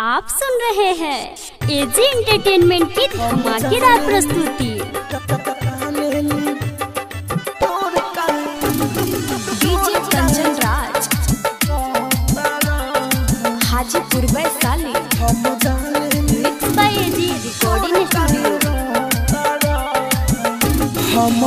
आप सुन रहे हैं एजी एंटरटेनमेंट की धमाकेदार प्रस्तुति। DJ Kanchan Raj, Hajipur Vaishali, mix by AG recording studio. हम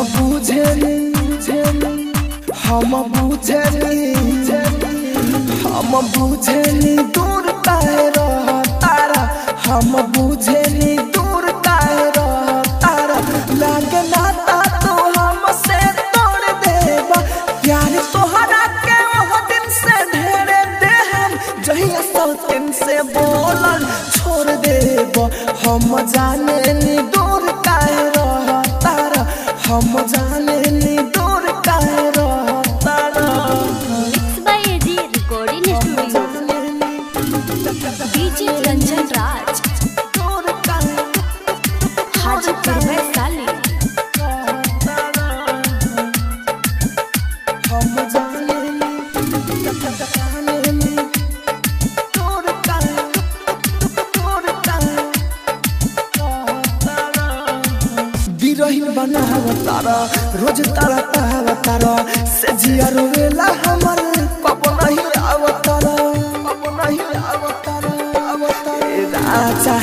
बुझेली दूर काहे रह तारा, हम बुझेली दूर काहे रह तारा। लागे नाता तो हमसे तोड़ देबा, प्यार तोहरा के वो दिन से ढेरे दे हम, जहिया सौतिन से बोलल छोड़ देबा। हम जानेली दूर काहे रह तारा, हम जानेली दूर काहे रह तारा। Mix by AG recording studio. DJ Kanchan Raj, Hajipur Vaishali, हम जानेली दूर काहे बिरहिन बनाव तारा, रोज तारा ताव तारा, से जिया रोवेला हमर कब नहीं आवतारा, कब नहीं आवतारा। राजा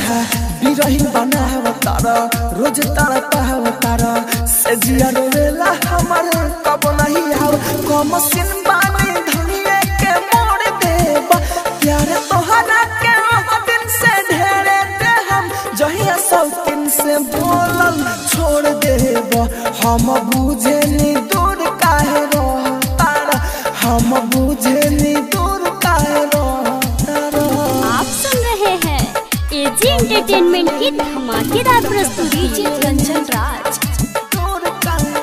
बिरहिन बनाव तारा, रोज तारा ताव तारा, से जिया रोवेला हमर कब नहीं आव। कम सिन बानी धनिए के मोड़ देबा, प्यार तोहरा के वो दिन से ढेरे दे हम, जहिया सौतिन से बोलल छोड़ देबा। हम बुझेली दूर काहे रह तारा, हम बुझेली दूर काहे रह तारा। आप सुन रहे हैं एजी एंटरटेनमेंट की धमाकेदार प्रस्तुति। डीजे कंचन राज, दूर काहे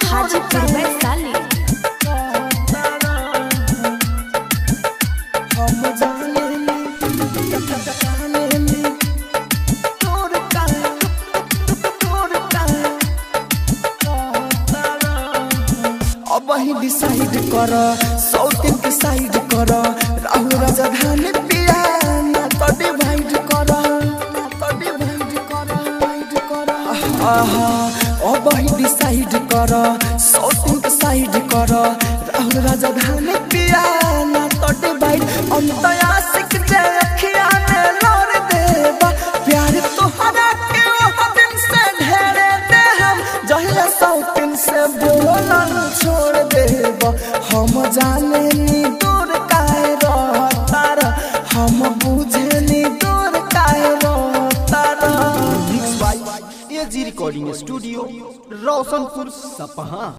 हाजीपुर वैशाली, हम जानेली दूर काहे अब ही डिसाइड कर, सौतिन के साइड कर, राहुल राजधानी पिया ना तो डिवाइड कर, ना तो डिवाइड कर। अब ही डिसाइड कर, सौतिन के साइड कर, राहुल राजधानी पिया ना तो डिवाइड। अंत आशिक जे अखिया में लोर देबा, प्यार तोहरा के वो दिन से ढेरे दे हम, जहिया सौतिन से बोलल छोड़ देबा। हम जानेली दूर काहे रह तारा, हम बुझेली दूर काहे रह तारा। Mix by AG recording studio, Roshanpur Sapaha.